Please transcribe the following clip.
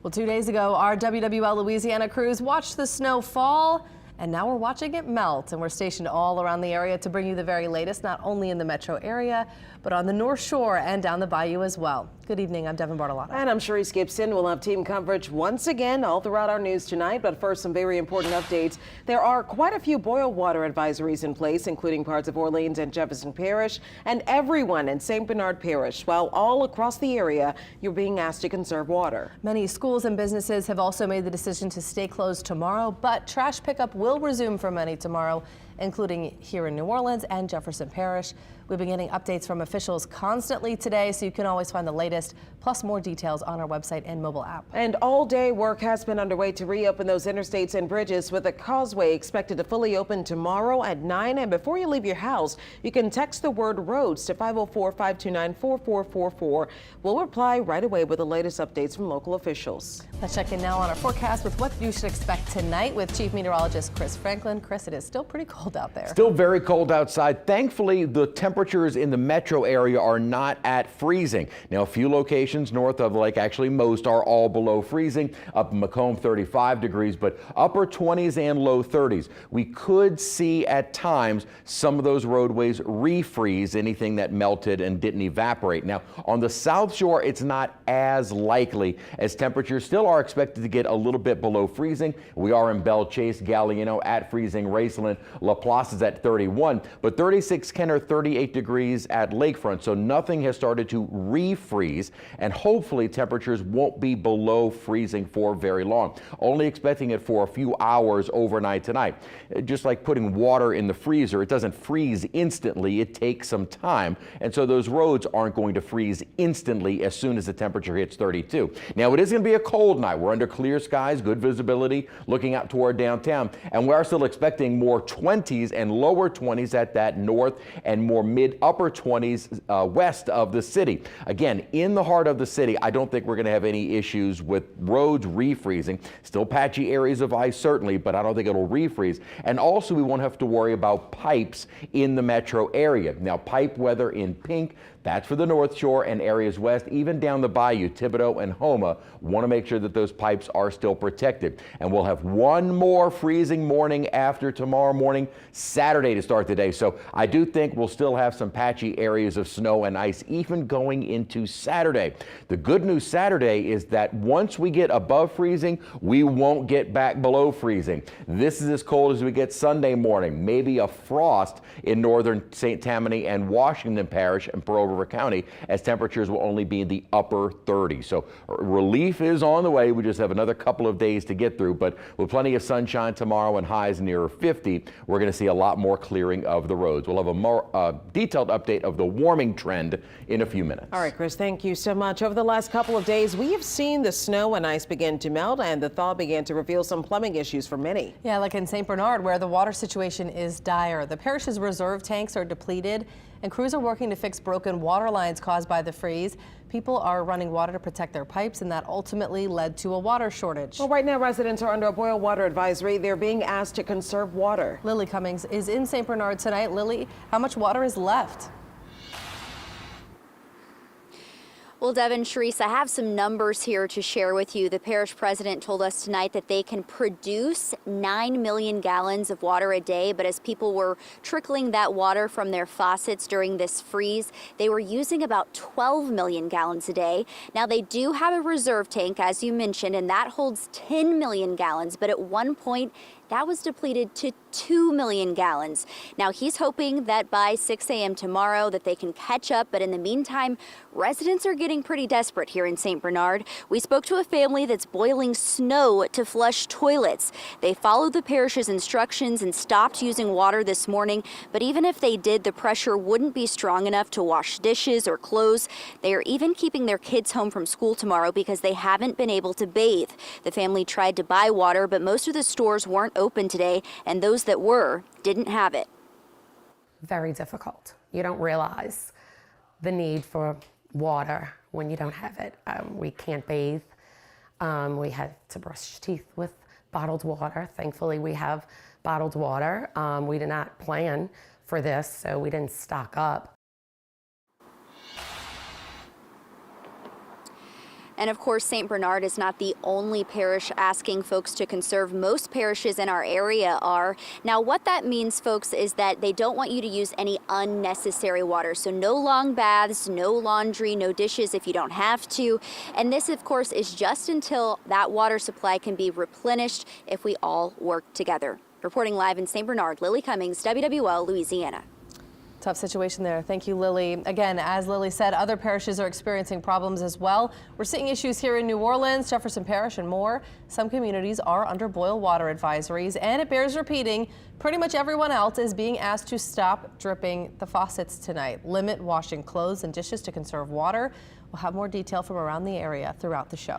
Well, 2 days ago, our WWL Louisiana crews watched the snow fall, and now we're watching it melt. And we're stationed all around the area to bring you the very latest, not only in the metro area, but on the North Shore and down the bayou as well. Good evening, I'm Devin Bartolotta. And I'm Cherise Gibson. We'll have team coverage once again all throughout our news tonight. But first, some very important updates. There are quite a few boil water advisories in place, including parts of Orleans and Jefferson Parish and everyone in St. Bernard Parish. While all across the area, you're being asked to conserve water. Many schools and businesses have also made the decision to stay closed tomorrow, but trash pickup will resume for many tomorrow, including here in New Orleans and Jefferson Parish. We've been getting updates from officials constantly today, so you can always find the latest, plus more details on our website and mobile app. And all day work has been underway to reopen those interstates and bridges, with the Causeway expected to fully open tomorrow at 9. And before you leave your house, you can text the word roads to 504-529-4444. We'll reply right away with the latest updates from local officials. Let's check in now on our forecast with what you should expect tonight with Chief Meteorologist Chris Franklin. Chris, it is still pretty cold out there. Still very cold outside. Thankfully, the temperatures in the metro area are not at freezing. Now, a few locations north of the lake, actually most, are all below freezing. Up in Macomb, 35 degrees, but upper 20s and low 30s. We could see at times some of those roadways refreeze, anything that melted and didn't evaporate. Now, on the South Shore, it's not as likely, as temperatures still are expected to get a little bit below freezing. We are in Belle Chase, Galliano at freezing, Raceland, LaPlace is at 31, but 36 Kenner, 38 degrees at Lakefront, so nothing has started to refreeze, and hopefully temperatures won't be below freezing for very long. Only expecting it for a few hours overnight tonight. Just like putting water in the freezer, it doesn't freeze instantly, it takes some time, and so those roads aren't going to freeze instantly as soon as the temperature hits 32. Now, it is going to be a cold night. We're under clear skies, good visibility, looking out toward downtown, and we are still expecting more 20s and lower 20s at that north and more mid-upper 20s west of the city. Again, in the heart of the city, I don't think we're going to have any issues with roads refreezing. Still patchy areas of ice, certainly, but I don't think it'll refreeze. And also, we won't have to worry about pipes in the metro area. Now, pipe weather in pink, that's for the North Shore and areas west, even down the bayou, Thibodaux and Houma. Want to make sure that those pipes are still protected. And we'll have one more freezing morning after tomorrow morning, Saturday, to start the day. So I do think we'll still have some patchy areas of snow and ice even going into Saturday. The good news Saturday is that once we get above freezing, we won't get back below freezing. This is as cold as we get Sunday morning, maybe a frost in northern St. Tammany and Washington Parish and Pearl River County, as temperatures will only be in the upper 30s. So relief is on the way. We just have another couple of days to get through, but with plenty of sunshine tomorrow and highs near 50, we're going to see a lot more clearing of the roads. We'll have a more detailed update of the warming trend in a few minutes. All right, Chris, thank you so much. Over the last couple of days, we have seen the snow and ice begin to melt, and the thaw began to reveal some plumbing issues for many. Yeah, like in St. Bernard, where the water situation is dire. The parish's reserve tanks are depleted, and crews are working to fix broken water lines caused by the freeze. People are running water to protect their pipes, and that ultimately led to a water shortage. Well, right now, residents are under a boil water advisory. They're being asked to conserve water. Lily Cummings is in St. Bernard tonight. Lily, how much water is left? Well, Devin, Cherise, I have some numbers here to share with you. The parish president told us tonight that they can produce 9 million gallons of water a day, but as people were trickling that water from their faucets during this freeze, they were using about 12 million gallons a day. Now, they do have a reserve tank, as you mentioned, and that holds 10 million gallons, but at one point, that was depleted to 2 million gallons. Now, he's hoping that by 6 a.m. tomorrow that they can catch up, but in the meantime, residents are getting pretty desperate here in St. Bernard. We spoke to a family that's boiling snow to flush toilets. They followed the parish's instructions and stopped using water this morning, but even if they did, the pressure wouldn't be strong enough to wash dishes or clothes. They are even keeping their kids home from school tomorrow because they haven't been able to bathe. The family tried to buy water, but most of the stores weren't open today, and those that were didn't have it. Very difficult. You don't realize the need for water when you don't have it. We can't bathe. We had to brush teeth with bottled water. Thankfully, we have bottled water. We did not plan for this, so we didn't stock up. And of course, St. Bernard is not the only parish asking folks to conserve. Most parishes in our area are. Now, what that means, folks, is that they don't want you to use any unnecessary water. So no long baths, no laundry, no dishes if you don't have to. And this, of course, is just until that water supply can be replenished if we all work together. Reporting live in St. Bernard, Lily Cummings, WWL, Louisiana. Tough situation there. Thank you, Lily. Again, as Lily said, other parishes are experiencing problems as well. We're seeing issues here in New Orleans, Jefferson Parish, and more. Some communities are under boil water advisories, and it bears repeating, pretty much everyone else is being asked to stop dripping the faucets tonight, limit washing clothes and dishes to conserve water. We'll have more detail from around the area throughout the show.